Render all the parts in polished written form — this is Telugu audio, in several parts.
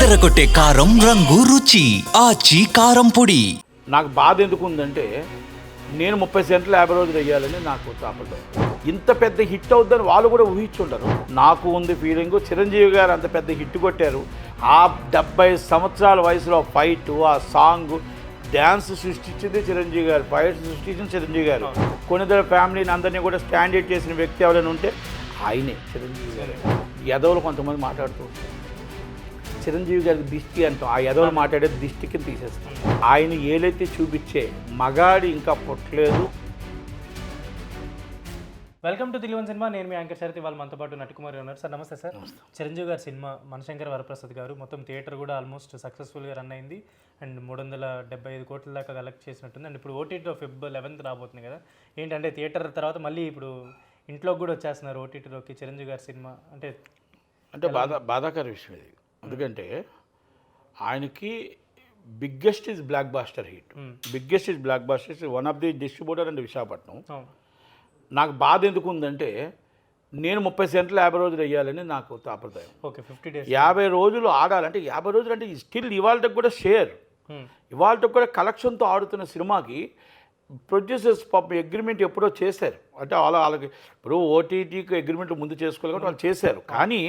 అదరగొట్టే కారం రంగు రుచి ఆచి కారం పొడి. నాకు బాధ ఎందుకు ఉందంటే నేను 30 సెంట్లు 50 రోజులు వేయాలని నాకు తాపత్రయం. ఇంత పెద్ద హిట్ అవుద్దని వాళ్ళు కూడా ఊహించుంటారు. నాకు ఉంది ఫీలింగ్, చిరంజీవి గారు అంత పెద్ద హిట్ కొట్టారు. ఆ 70 సంవత్సరాల వయసులో ఫైట్, ఆ సాంగ్, డ్యాన్స్ సృష్టించింది చిరంజీవి గారు, ఫైట్ సృష్టించింది చిరంజీవి గారు. కొన్నిదల ఫ్యామిలీని అందరినీ కూడా స్టాండర్డ్ చేసిన వ్యక్తి ఎవరైనా ఉంటే ఆయనే చిరంజీవి గారు. యదవులు కొంతమంది మాట్లాడుతూ ఉంటారు, చిరంజీవి గారికి దిష్టి అంటాం, ఆ యదవులు మాట్లాడే దిష్టికి తీసేస్తాం. ఆయన ఏలైతే చూపించే మగాడి ఇంకా పుట్టలేదు. Welcome to Telugu cinema. నేను మీ యాంకర్ శరత్. ఇవాళ మనతో పాటు నటుకుమారి ఉన్నారు. సార్ నమస్తే సార్. చిరంజీవి గారి సినిమా మనశంకర్ వరప్రసాద్ గారు మొత్తం థియేటర్ కూడా ఆల్మోస్ట్ సక్సెస్ఫుల్గా రన్ అయింది అండ్ 375 కోట్ల దాకా కలెక్ట్ చేసినట్టుంది. అండ్ ఇప్పుడు ఓటీటీలో Feb 11th రాబోతుంది కదా. ఏంటంటే థియేటర్ తర్వాత మళ్ళీ ఇప్పుడు ఇంట్లోకి కూడా వచ్చేస్తున్నారు ఓటీటీలోకి చిరంజీవి గారి సినిమా. అంటే బాధాకర విషయం ఇది. ఎందుకంటే ఆయనకి biggest is blockbuster hit. Biggest is blockbuster, one of the distributor and Visakhapatnam. నాకు బాధ ఎందుకు ఉందంటే నేను 30 సెంట్లు 50 రోజులు వేయాలని నాకు తాపత్రయం. ఓకే, 50 days 50 రోజులు ఆడాలంటే 50 రోజులు అంటే స్టిల్ ఇవాళకి కూడా షేర్, ఇవాళకి కూడా కలెక్షన్తో ఆడుతున్న సినిమాకి ప్రొడ్యూసర్స్ పాపం అగ్రిమెంట్ ఎప్పుడో చేశారు. అంటే వాళ్ళకి ఇప్పుడు ఓటీటీకి అగ్రిమెంట్ ముందు చేసుకోవాలి కాబట్టి వాళ్ళు చేశారు. కానీ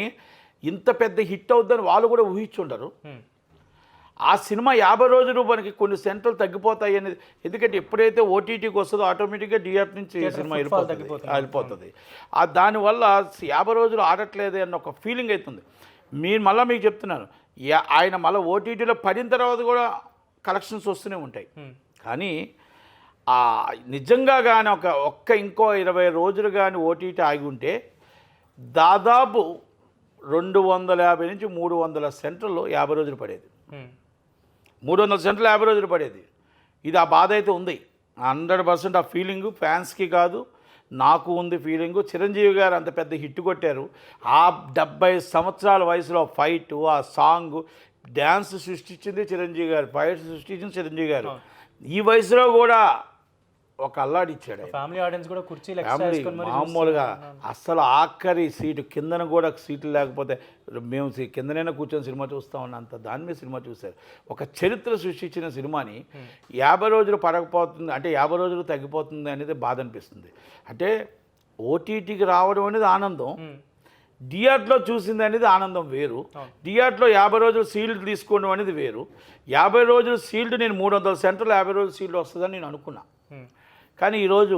ఇంత పెద్ద హిట్ అవుద్దని వాళ్ళు కూడా ఊహించుంటారు. ఆ సినిమా 50 రోజులు మనకి కొన్ని సెంటర్లు తగ్గిపోతాయి అనేది. ఎందుకంటే ఎప్పుడైతే ఓటీటీకి వస్తుందో ఆటోమేటిక్గా థియేటర్ నుంచి సినిమా వెళ్ళిపోతుంది. దానివల్ల 50 రోజులు ఆడట్లేదు అన్న ఒక ఫీలింగ్ అవుతుంది. మీకు చెప్తున్నాను, ఆయన మళ్ళీ ఓటీటీలో పడిన తర్వాత కూడా కలెక్షన్స్ వస్తూనే ఉంటాయి. కానీ నిజంగా కానీ ఇంకో 20 రోజులు కానీ ఓటీటీ ఆగి ఉంటే దాదాపు 250 నుంచి 300 సెంటర్లు 50 రోజులు పడేది. 300 సెంటర్లు 50 రోజులు పడేది. ఇది ఆ బాధ అయితే ఉంది. 100% ఆ ఫీలింగు ఫ్యాన్స్కి కాదు, నాకు ఉంది ఫీలింగు. చిరంజీవి గారు అంత పెద్ద హిట్ కొట్టారు. ఆ 70 సంవత్సరాల వయసులో ఫైట్, ఆ సాంగ్, డ్యాన్స్ సృష్టించింది చిరంజీవి గారు, ఫైట్ సృష్టించింది చిరంజీవి గారు. ఈ వయసులో కూడా ఒక అల్లాడిచ్చాడు. ఫ్యామిలీ ఆడియన్స్ కూడా కుర్చీలు మామూలుగా అస్సలు ఆఖరి సీటు కిందన కూడా సీట్లు లేకపోతే మేము కిందనైనా కూర్చొని సినిమా చూస్తూ ఉన్నంత దాని మీద సినిమా చూశారు. ఒక చరిత్ర సృష్టించిన సినిమాని 50 రోజులు పడకపోతుంది అంటే 50 రోజులు తగ్గిపోతుంది అనేది బాధ అనిపిస్తుంది. అంటే ఓటీటీకి రావడం అనేది ఆనందం, థియేటర్లో చూసింది అనేది ఆనందం వేరు. థియేటర్లో 50 రోజులు సీల్డ్ తీసుకోవడం అనేది వేరు. 50 రోజులు సీల్డ్ నేను 300 సెంటర్లు 50 రోజులు సీల్డ్ వస్తుందని నేను అనుకున్నా. కానీ ఈరోజు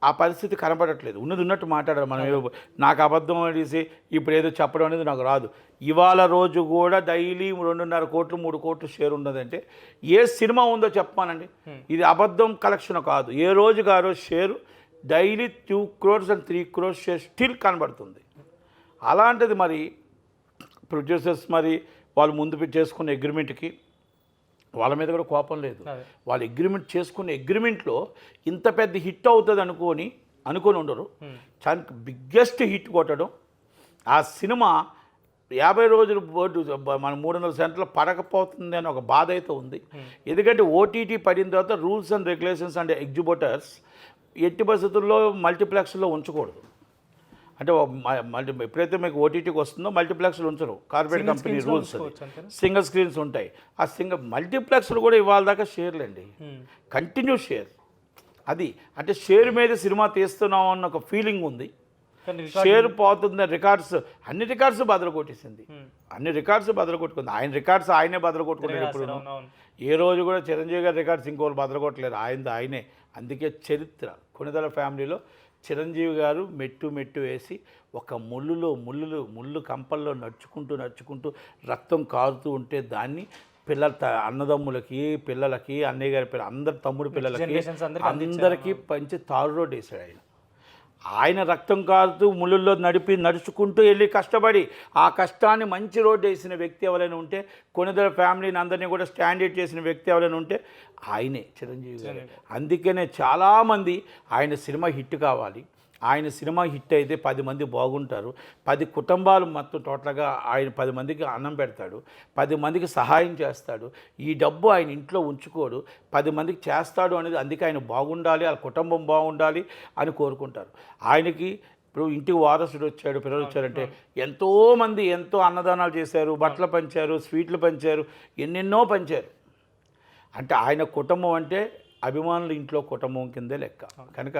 ఆ పరిస్థితి కనపడట్లేదు. ఉన్నది ఉన్నట్టు మాట్లాడారు. మనం నాకు అబద్ధం అనేసి ఇప్పుడు ఏదో చెప్పడం అనేది నాకు రాదు. ఇవాళ రోజు కూడా డైలీ 2.5 కోట్లు 3 కోట్లు షేర్ ఉన్నదంటే ఏ సినిమా ఉందో చెప్పానండి. ఇది అబద్ధం కలెక్షన్ కాదు. ఏ రోజుకి ఆ రోజు share daily 2 crores and 3 crores share still కనబడుతుంది. అలాంటిది మరి ప్రొడ్యూసర్స్ మరి వాళ్ళు ముందు చేసుకున్న అగ్రిమెంట్కి వాళ్ళ మీద కూడా కోపం లేదు. వాళ్ళు అగ్రిమెంట్ చేసుకున్న అగ్రిమెంట్లో ఇంత పెద్ద హిట్ అవుతుంది అనుకొని ఉండరు. చాలా బిగ్గెస్ట్ హిట్ కొట్టడం, ఆ సినిమా 50 రోజులు బోర్డు మన 300 సెంటర్లు పడకపోతుంది అని ఒక బాధ అయితే ఉంది. ఎందుకంటే ఓటీటీ పడిన తర్వాత rules and regulations and exhibitors ఎట్టి పరిస్థితుల్లో మల్టీప్లెక్స్లో ఉంచకూడదు. అంటే ఎప్పుడైతే మీకు ఓటీటీకి వస్తుందో మల్టీప్లెక్స్లు ఉంచరు, corporate company rules. Single screens ఉంటాయి. ఆ మల్టీప్లెక్స్లు కూడా ఇవాళ దాకా షేర్లండి, కంటిన్యూ షేర్. అది అంటే షేర్ మీద సినిమా తీస్తున్నాం అన్న ఒక ఫీలింగ్ ఉంది. షేర్ పోతుంది. అన్ని రికార్డ్స్ బదులు కొట్టేసింది. అన్ని రికార్డ్స్ బదులు కొట్టుకుంది. ఆయన రికార్డ్స్ ఆయనే బదులు కొట్టుకుంటారు. ఇప్పుడు ఏ రోజు కూడా చిరంజీవి గారి రికార్డ్స్ ఇంకోళ్ళు బదులు కొట్టలేరు, ఆయనే. అందుకే చరిత్ర కొనిదల ఫ్యామిలీలో చిరంజీవి గారు మెట్టు వేసి ఒక ముళ్ళు కంపల్లో నడుచుకుంటూ రక్తం కారుతూ ఉంటే దాన్ని అన్నదమ్ములకి, పిల్లలకి, అన్నయ్య గారి పిల్లలు, అందరు తమ్ముడు పిల్లలకి అందరికీ పంచి తారు రోడ్డు వేసాడు. ఆయన రక్తం కారుతూ ముళ్ళల్లో నడుచుకుంటూ వెళ్ళి కష్టపడి ఆ కష్టాన్ని మంచి రోడ్డు వేసిన వ్యక్తి ఎవరైనా ఉంటే, కొనిదల ఫ్యామిలీని అందరినీ కూడా స్టాండర్డ్ చేసిన వ్యక్తి ఎవరైనా ఉంటే ఆయనే చిరంజీవి గారు. అందుకనే చాలామంది ఆయన సినిమా హిట్ కావాలి, ఆయన సినిమా హిట్ అయితే 10 మంది బాగుంటారు, 10 కుటుంబాలు మొత్తం టోటల్గా ఆయన 10 మందికి అన్నం పెడతాడు, 10 మందికి సహాయం చేస్తాడు. ఈ డబ్బు ఆయన ఇంట్లో ఉంచుకోడు, 10 మందికి చేస్తాడు అనేది. అందుకే ఆయన బాగుండాలి, వాళ్ళ కుటుంబం బాగుండాలి అని కోరుకుంటారు. ఆయనకి ఇప్పుడు ఇంటికి వారసుడు వచ్చాడు, పిల్లలు వచ్చారంటే ఎంతోమంది ఎంతో అన్నదానాలు చేశారు, బట్టలు పంచారు, స్వీట్లు పంచారు, ఎన్నెన్నో పంచారు. అంటే ఆయన కుటుంబం అంటే అభిమానుల ఇంట్లో కుటుంబం కిందే లెక్క. కనుక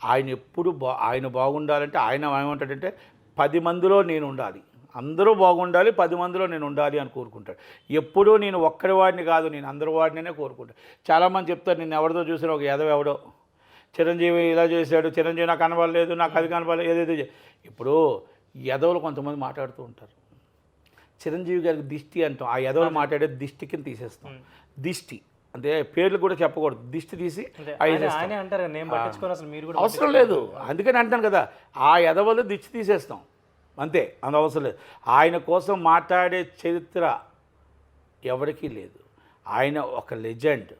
ఆయన ఎప్పుడు ఆయన బాగుండాలంటే ఆయన ఏమంటాడంటే 10 మందిలో నేను ఉండాలి, అందరూ బాగుండాలి, 10 మందిలో నేను ఉండాలి అని కోరుకుంటాడు. ఎప్పుడూ నేను ఒక్కడి వాడిని కాదు, నేను అందరి వాడినే కోరుకుంటాను. చాలామంది చెప్తారు, నేను ఎవరితో చూసినా ఒక ఎవడో చిరంజీవి ఇలా చేశాడు, చిరంజీవి నాకు కనబడలేదు, నాకు అది కనబడలేదు, ఏదేదో ఇప్పుడు ఎదవలు కొంతమంది మాట్లాడుతూ ఉంటారు. చిరంజీవి గారికి దిష్టి అంటాం, ఆ ఎదవలు మాట్లాడే దిష్టి కింద తీసేస్తాం. దిష్టి అంటే పేర్లు కూడా చెప్పకూడదు, దిష్టి తీసి అవసరం లేదు. అందుకని అంటాను కదా, ఆ ఎదవలు దిష్టి తీసేస్తాం అంతే, అంత అవసరం లేదు. ఆయన కోసం మాట్లాడే చరిత్ర ఎవరికీ లేదు. ఆయన ఒక లెజెండ్.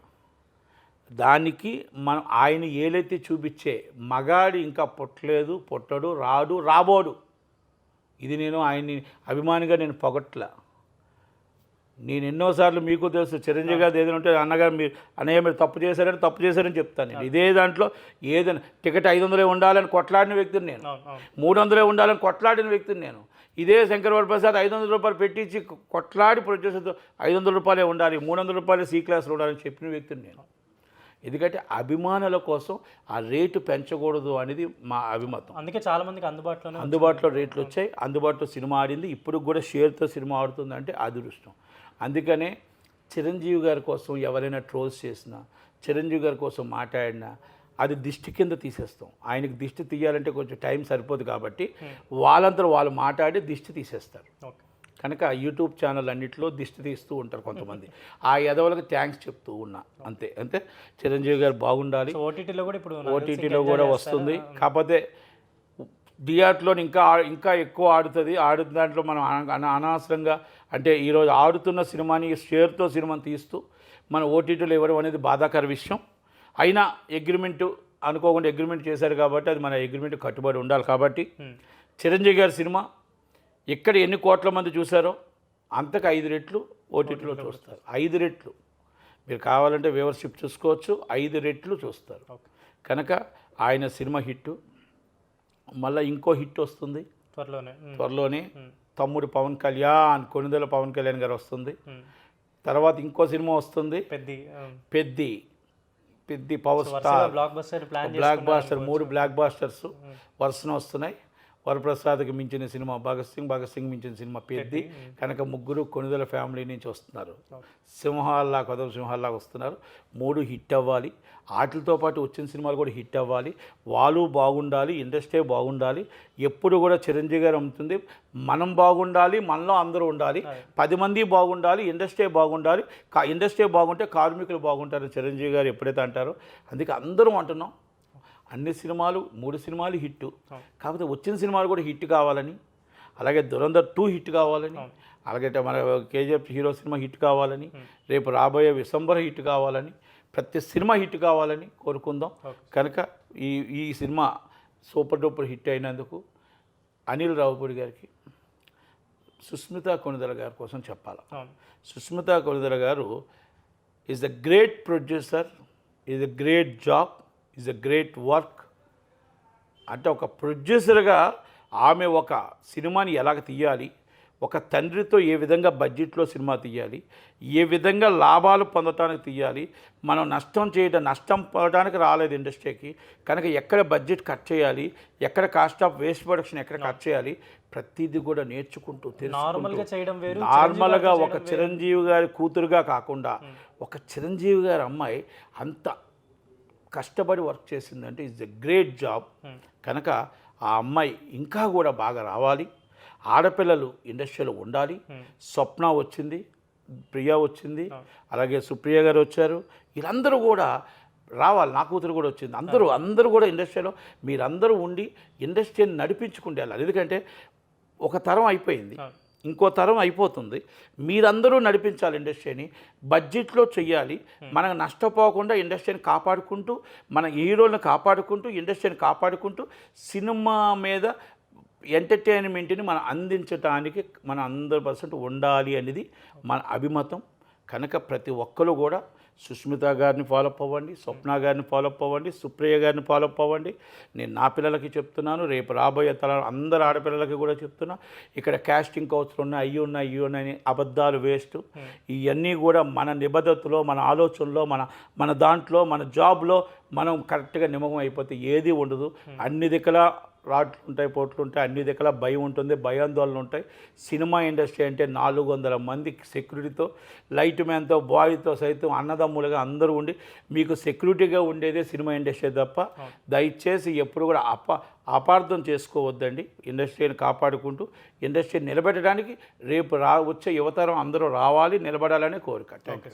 దానికి మనం ఆయన ఏలైతే చూపించే మగాడు ఇంకా పుట్టలేదు, పుట్టడు, రాడు, రాబోడు. ఇది నేను ఆయన్ని అభిమానిగా నేను పొగట్ల. నేను ఎన్నోసార్లు మీకు తెలుసు, చిరంజీవి గారు ఏదైనా ఉంటే అన్నగారు మీరు అన్నయ్య మీరు తప్పు చేశారని చెప్తాను నేను. ఇదే దాంట్లో ఏదైనా టికెట్ 500 ఉండాలని కొట్లాడిన వ్యక్తిని నేను, 300 ఉండాలని కొట్లాడిన వ్యక్తిని నేను. ఇదే శంకరవరప్రసాద్ 500 రూపాయలు పెట్టించి కొట్లాడి ప్రొడ్యూసర్తో 500 రూపాయలే ఉండాలి, 300 రూపాయలు సి క్లాస్లో ఉండాలని చెప్పిన వ్యక్తిని నేను. ఎందుకంటే అభిమానుల కోసం ఆ రేటు పెంచకూడదు అనేది మా అభిమతం. అందుకే చాలా మందికి అందుబాటులో రేట్లు వచ్చాయి, అందుబాటులో సినిమా ఆడింది, ఇప్పుడు కూడా షేర్తో సినిమా ఆడుతుందంటే అదృష్టం. అందుకనే చిరంజీవి గారి కోసం ఎవరైనా ట్రోల్స్ చేసినా, చిరంజీవి గారి కోసం మాట్లాడినా అది దిష్టి కింద తీసేస్తాం. ఆయనకి దిష్టి తీయాలంటే కొంచెం టైం సరిపోదు కాబట్టి వాళ్ళంతా వాళ్ళు మాట్లాడి దిష్టి తీసేస్తారు. కనుక యూట్యూబ్ ఛానల్ అన్నింటిలో దిష్టి తీస్తూ ఉంటారు కొంతమంది. ఆ ఎదవలకు థ్యాంక్స్ చెప్తూ ఉన్నా అంతే. అంతే చిరంజీవి గారు బాగుండాలి. ఓటీటీలో కూడా వస్తుంది. కాకపోతే థియేటర్లో ఇంకా ఎక్కువ ఆడుతుంది. ఆడుతున్న దాంట్లో మనం అనవసరంగా అంటే ఈరోజు ఆడుతున్న సినిమాని షేర్తో సినిమాని తీస్తూ మన ఓటీటీలో ఇవ్వడం అనేది బాధాకర విషయం. అయినా అనుకోకుండా అగ్రిమెంట్ చేశారు కాబట్టి అది మన అగ్రిమెంట్ కట్టుబడి ఉండాలి. కాబట్టి చిరంజీవి గారి సినిమా ఇక్కడ ఎన్ని కోట్ల మంది చూశారో అంతకు 5 రెట్లు ఓటీటీలో చూస్తారు. 5 రెట్లు మీరు కావాలంటే వ్యూవర్షిప్ చూసుకోవచ్చు, 5 రెట్లు చూస్తారు. కనుక ఆయన సినిమా హిట్, మళ్ళీ ఇంకో హిట్ వస్తుంది త్వరలోనే. తమ్ముడు పవన్ కళ్యాణ్, కొణిదెల పవన్ కళ్యాణ్ గారు వస్తుంది. తర్వాత ఇంకో సినిమా వస్తుంది, Peddi power star blockbuster. 3 blockbusters వరుసన వస్తున్నాయి. వరప్రసాద్కి మించిన సినిమా భగత్ సింగ్ మించిన సినిమా పెద్ది. కనుక ముగ్గురు కొణిదెల ఫ్యామిలీ నుంచి వస్తున్నారు. కొత్త సింహాల్లాగా వస్తున్నారు. 3 హిట్ అవ్వాలి. వాటితో పాటు వచ్చిన సినిమాలు కూడా హిట్ అవ్వాలి. వాళ్ళు బాగుండాలి, ఇండస్ట్రీ బాగుండాలి. ఎప్పుడు కూడా చిరంజీవి గారు అమ్ముతుంది మనం బాగుండాలి, మనలో అందరూ ఉండాలి, 10 మంది బాగుండాలి, ఇండస్ట్రీ బాగుండాలి. ఇండస్ట్రీ బాగుంటే కార్మికులు బాగుంటారు చిరంజీవి గారు ఎప్పుడైతే అంటారో. అందుకే అందరం అంటున్నాం అన్ని సినిమాలు 3 సినిమాలు హిట్. కాకపోతే వచ్చిన సినిమాలు కూడా హిట్ కావాలని, అలాగే దురంధర్ 2 హిట్ కావాలని, అలాగే మన కేజీఎఫ్ హీరో సినిమా హిట్ కావాలని, రేపు రాబోయే విశంబర హిట్ కావాలని, ప్రతి సినిమా హిట్ కావాలని కోరుకుందాం. కనుక ఈ సినిమా సూపర్ డూపర్ హిట్ అయినందుకు అనిల్ రావుపూడి గారికి, సుస్మితా కొణిదెల గారి కోసం చెప్పాలి. సుస్మితా కొణిదెల గారు is a great producer, is a great job, is a great work. అంటే ఒక ప్రొడ్యూసర్గా ఆమె ఒక సినిమాని ఎలాగ తీయాలి, ఒక తండ్రితో ఏ విధంగా బడ్జెట్లో సినిమా తీయాలి, ఏ విధంగా లాభాలు పొందటానికి తీయాలి, మనం నష్టం పడటానికి రాలేదు ఇండస్ట్రీకి. కనుక ఎక్కడ బడ్జెట్ కట్ చేయాలి, ఎక్కడ కాస్ట్ ఆఫ్ వేస్ట్ ప్రొడక్షన్ ఎక్కడ కట్ చేయాలి, ప్రతిదీ కూడా నేర్చుకుంటూ నార్మల్గా ఒక చిరంజీవి గారి కూతురుగా కాకుండా ఒక చిరంజీవి గారి అమ్మాయి అంత కష్టపడి వర్క్ చేసిందంటే ఇట్స్ ఎ గ్రేట్ జాబ్. కనుక ఆ అమ్మాయి ఇంకా కూడా బాగా రావాలి. ఆడపిల్లలు ఇండస్ట్రీలో ఉండాలి. స్వప్న వచ్చింది, ప్రియా వచ్చింది, అలాగే సుప్రియ గారు వచ్చారు. వీళ్ళందరూ కూడా రావాలి. నా కూతురు కూడా వచ్చింది. అందరూ కూడా ఇండస్ట్రీలో మీరందరూ ఉండి ఇండస్ట్రీని నడిపించుకుంటే వెళ్ళాలి. ఎందుకంటే ఒక తరం అయిపోయింది, ఇంకో తరం అయిపోతుంది. మీరందరూ నడిపించాలి ఇండస్ట్రీని, బడ్జెట్లో చెయ్యాలి. మనకు నష్టపోకుండా ఇండస్ట్రీని కాపాడుకుంటూ, మన హీరోలను కాపాడుకుంటూ, ఇండస్ట్రీని కాపాడుకుంటూ సినిమా మీద ఎంటర్టైన్మెంట్ని మనం అందించడానికి మనం 100% ఉండాలి అనేది మన అభిమతం. కనుక ప్రతి ఒక్కరు కూడా సుష్మిత గారిని ఫాలోఅప్ అవ్వండి, స్వప్న గారిని ఫాలోఅప్ అవ్వండి, సుప్రియ గారిని ఫాలోఅప్ అవ్వండి. నేను నా పిల్లలకి చెప్తున్నాను, రేపు రాబోయే తరాలు అందరు ఆడపిల్లలకి కూడా చెప్తున్నా. ఇక్కడ క్యాస్టింగ్ కౌచ్లు ఉన్నాయి, అయ్యి ఉన్నాయి అబద్ధాలు వేస్ట్. ఇవన్నీ కూడా మన నిబద్ధతలో, మన ఆలోచనలో, మన దాంట్లో, మన జాబ్లో మనం కరెక్ట్గా నిమగ్నం అయిపోతే ఏది ఉండదు. అన్ని దిక్కులా రాట్లు ఉంటాయి, పోట్లు ఉంటాయి, అన్ని దిక్కులా భయం ఉంటుంది, భయాందోళనలు ఉంటాయి. సినిమా ఇండస్ట్రీ అంటే 400 మంది సెక్యూరిటీతో, లైట్ మ్యాన్తో, బాయ్తో సైతం అన్నదమ్ములుగా అందరూ ఉండి మీకు సెక్యూరిటీగా ఉండేదే సినిమా ఇండస్ట్రీ తప్ప దయచేసి ఎప్పుడు కూడా అపార్థం చేసుకోవద్దండి. ఇండస్ట్రీని కాపాడుకుంటూ ఇండస్ట్రీని నిలబెట్టడానికి రేపు వచ్చే యువతరం అందరూ రావాలి, నిలబడాలనే కోరిక. Thank you.